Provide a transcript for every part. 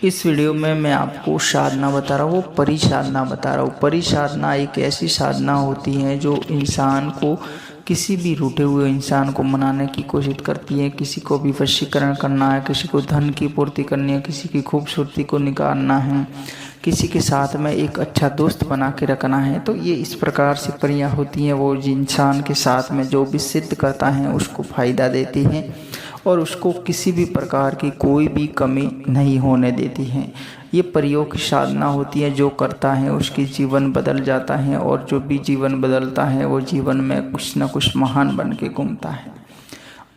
इस वीडियो में मैं आपको साधना बता रहा हूँ, परि साधना बता रहा हूँ। परि साधना एक ऐसी साधना होती है जो इंसान को, किसी भी रूठे हुए इंसान को मनाने की कोशिश करती है। किसी को भी वशीकरण करना है, किसी को धन की पूर्ति करनी है, किसी की खूबसूरती को निकालना है, किसी के साथ में एक अच्छा दोस्त बना के रखना है। तो ये इस प्रकार से परियां होती हैं, वो इंसान के साथ में जो भी सिद्ध करता है उसको फ़ायदा देती हैं और उसको किसी भी प्रकार की कोई भी कमी नहीं होने देती हैं। ये परियों की साधना होती है, जो करता है उसकी जीवन बदल जाता है और जो भी जीवन बदलता है वो जीवन में कुछ न कुछ महान बन के घूमता है।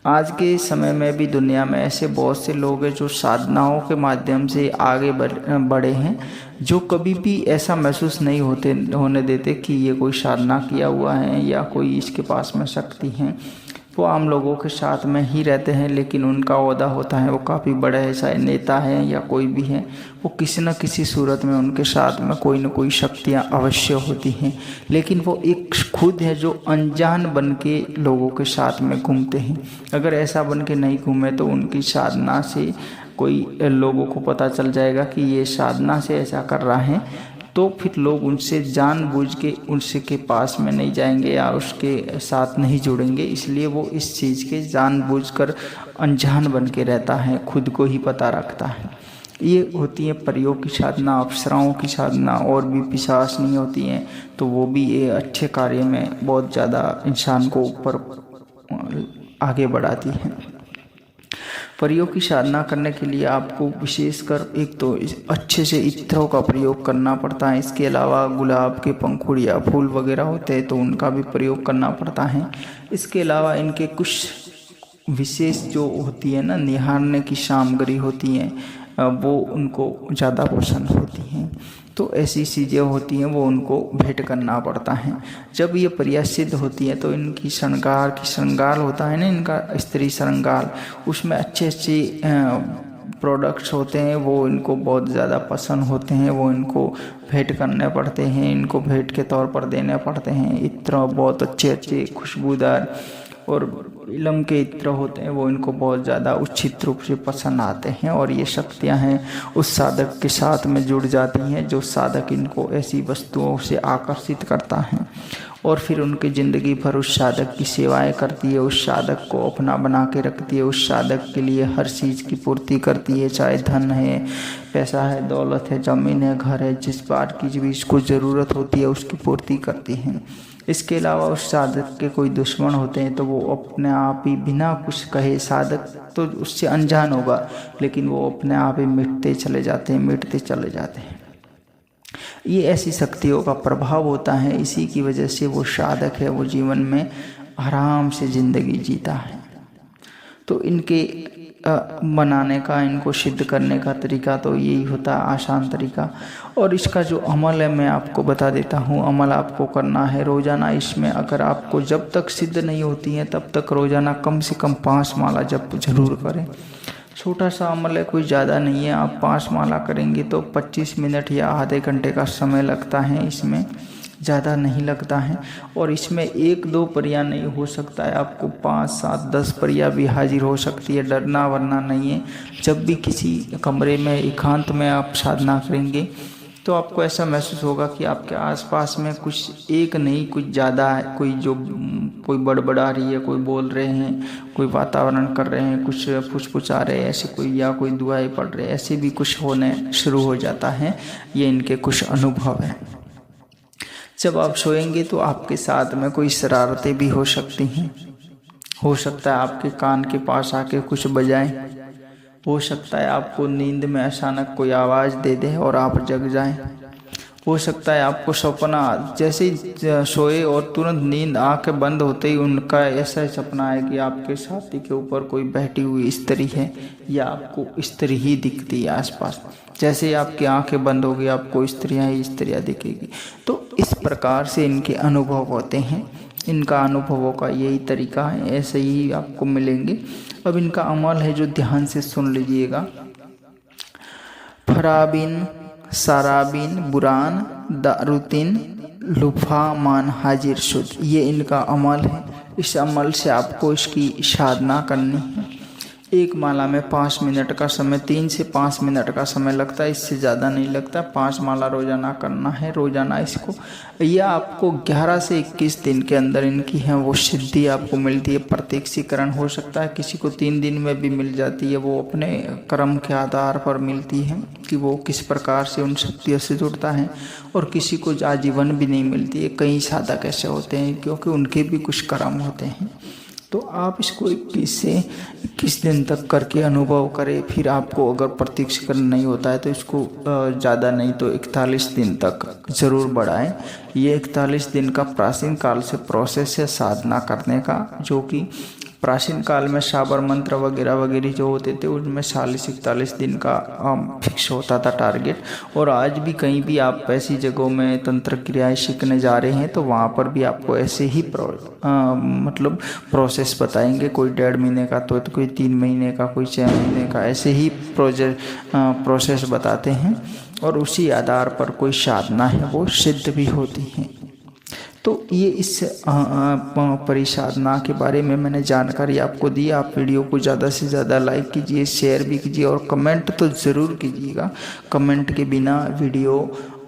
आज के समय में भी दुनिया में ऐसे बहुत से लोग हैं जो साधनाओं के माध्यम से आगे बढ़े हैं, जो कभी भी ऐसा महसूस नहीं होने देते कि ये कोई साधना किया हुआ है या कोई इसके पास में शक्ति है। वो आम लोगों के साथ में ही रहते हैं, लेकिन उनका ओहदा होता है वो काफ़ी बड़ा है, चाहे नेता है या कोई भी है, वो किसी न किसी सूरत में उनके साथ में कोई न कोई शक्तियाँ अवश्य होती हैं। लेकिन वो एक खुद है जो अनजान बन के लोगों के साथ में घूमते हैं। अगर ऐसा बन के नहीं घूमे तो उनकी साधना से कोई लोगों को पता चल जाएगा कि ये साधना से ऐसा कर रहा है, तो फिर लोग उनसे जानबूझ के उनसे के पास में नहीं जाएंगे या उसके साथ नहीं जुड़ेंगे। इसलिए वो इस चीज़ के जानबूझकर अनजान बन के रहता है, खुद को ही पता रखता है। ये होती है परियों की साधना, अप्सराओं की साधना। और भी पिशाचनी होती हैं, तो वो भी ये अच्छे कार्य में बहुत ज़्यादा इंसान को ऊपर आगे बढ़ाती हैं। परियों की साधना करने के लिए आपको विशेषकर एक तो अच्छे से इत्रों का प्रयोग करना पड़ता है। इसके अलावा गुलाब के पंखुड़ या फूल वगैरह होते हैं तो उनका भी प्रयोग करना पड़ता है। इसके अलावा इनके कुछ विशेष जो होती है ना, निहारने की सामग्री होती हैं, वो उनको ज़्यादा पसंद होती हैं। तो ऐसी चीज़ें होती हैं वो उनको भेंट करना पड़ता है। जब ये परियां सिद्ध होती है तो इनकी श्रृंगार होता है ना, इनका स्त्री श्रृंगार, उसमें अच्छे प्रोडक्ट्स होते हैं, वो इनको बहुत ज़्यादा पसंद होते हैं। वो इनको भेंट करने पड़ते हैं, इनको भेंट के तौर पर देने पड़ते हैं। इत्र बहुत अच्छे खुशबूदार और इलम के इत्र होते हैं, वो इनको बहुत ज़्यादा उचित रूप से पसंद आते हैं। और ये शक्तियां हैं उस साधक के साथ में जुड़ जाती हैं, जो साधक इनको ऐसी वस्तुओं से आकर्षित करता है और फिर उनकी ज़िंदगी भर उस साधक की सेवाएं करती है, उस साधक को अपना बना के रखती है, उस साधक के लिए हर चीज़ की पूर्ति करती है, चाहे धन है, पैसा है, दौलत है, ज़मीन है, घर है, जिस बात की भी इसको ज़रूरत होती है उसकी पूर्ति करती है। इसके अलावा उस साधक के कोई दुश्मन होते हैं तो वो अपने आप ही बिना कुछ कहे, साधक तो उससे अनजान होगा लेकिन वो अपने आप ही मिटते चले जाते हैं। ये ऐसी शक्तियों का प्रभाव होता है, इसी की वजह से वो साधक है वो जीवन में आराम से ज़िंदगी जीता है। तो इनके बनाने का, इनको सिद्ध करने का तरीका तो यही होता है, आसान तरीका। और इसका जो अमल है मैं आपको बता देता हूँ। अमल आपको करना है रोज़ाना। इसमें अगर आपको जब तक सिद्ध नहीं होती है तब तक रोज़ाना कम से कम 5 माला जप जरूर करें। छोटा सा अमल है, कोई ज़्यादा नहीं है। आप 5 माला करेंगे तो 25 मिनट या आधे घंटे का समय लगता है, इसमें ज़्यादा नहीं लगता है। और इसमें 1-2 परियां नहीं हो सकता है, आपको 5, 7, 10 परियां भी हाजिर हो सकती है। डरना वरना नहीं है। जब भी किसी कमरे में एकांत में आप साधना करेंगे तो आपको ऐसा महसूस होगा कि आपके आसपास में कुछ एक नहीं कुछ ज़्यादा है, कोई बड़बड़ा रही है, कोई बोल रहे हैं, कोई वातावरण कर रहे हैं, कुछ फुसफुसा रहे हैं, ऐसे कोई या कोई दुआएं पढ़ रहे हैं, ऐसे भी कुछ होने शुरू हो जाता है। ये इनके कुछ अनुभव हैं। जब आप सोएंगे तो आपके साथ में कोई शरारतें भी हो सकती हैं। हो सकता है आपके कान के पास आके कुछ बजाएं, हो सकता है आपको नींद में अचानक कोई आवाज़ दे दे और आप जग जाएं। हो सकता है आपको सपना, जैसे ही सोए और तुरंत नींद आंखें बंद होते ही उनका ऐसा सपना है कि आपके छाती के ऊपर कोई बैठी हुई स्त्री है या आपको स्त्री ही दिखती है आसपास। जैसे ही आपकी आंखें बंद होगी आपको स्त्रियां ही स्त्रियां दिखेगी। तो इस प्रकार से इनके अनुभव होते हैं। इनका अनुभवों का यही तरीका है, ऐसे ही आपको मिलेंगे। अब इनका अमल है जो ध्यान से सुन लीजिएगा। फराबिन, साराबिन, बुरान, दारुतिन, लुफा मान हाजिर शुद्ध, ये इनका अमल है। इस अमल से आपको इसकी साधना करनी है। एक माला में 5 मिनट का समय, 3 से 5 मिनट का समय लगता है, इससे ज़्यादा नहीं लगता। 5 माला रोज़ाना करना है, रोज़ाना इसको। यह आपको 11 से 21 दिन के अंदर इनकी है वो सिद्धि आपको मिलती है। प्रत्यक्षीकरण हो सकता है किसी को 3 दिन में भी मिल जाती है, वो अपने कर्म के आधार पर मिलती है कि वो किस प्रकार से उन शक्तियों से जुड़ता है। और किसी को आजीवन भी नहीं मिलती है। कई साधक ऐसे होते हैं क्योंकि उनके भी कुछ कर्म होते हैं। तो आप इसको 21 से 21 दिन तक करके अनुभव करें। फिर आपको अगर प्रत्यक्षीकरण नहीं होता है तो इसको ज़्यादा नहीं तो 41 दिन तक ज़रूर बढ़ाएं। ये 41 दिन का प्राचीन काल से प्रोसेस है साधना करने का, जो कि प्राचीन काल में साबर मंत्र वगैरह वगैरह जो होते थे उनमें 40-41 दिन का फिक्स होता था टारगेट। और आज भी कहीं भी आप ऐसी जगहों में तंत्र क्रियाएं सीखने जा रहे हैं तो वहाँ पर भी आपको ऐसे ही मतलब प्रोसेस बताएंगे। कोई 1.5 महीने का तो कोई 3 महीने का, कोई 6 महीने का, ऐसे ही प्रोसेस बताते हैं। और उसी आधार पर कोई साधना है वो सिद्ध भी होती है। तो ये इस परिसाधना के बारे में मैंने जानकारी आपको दी। आप वीडियो को ज़्यादा से ज़्यादा लाइक कीजिए, शेयर भी कीजिए और कमेंट तो ज़रूर कीजिएगा। कमेंट के बिना वीडियो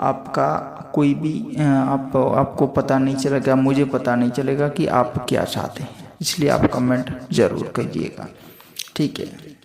आपका कोई भी आपको पता नहीं चलेगा, मुझे पता नहीं चलेगा कि आप क्या चाहते हैं। इसलिए आप कमेंट ज़रूर कीजिएगा। ठीक है।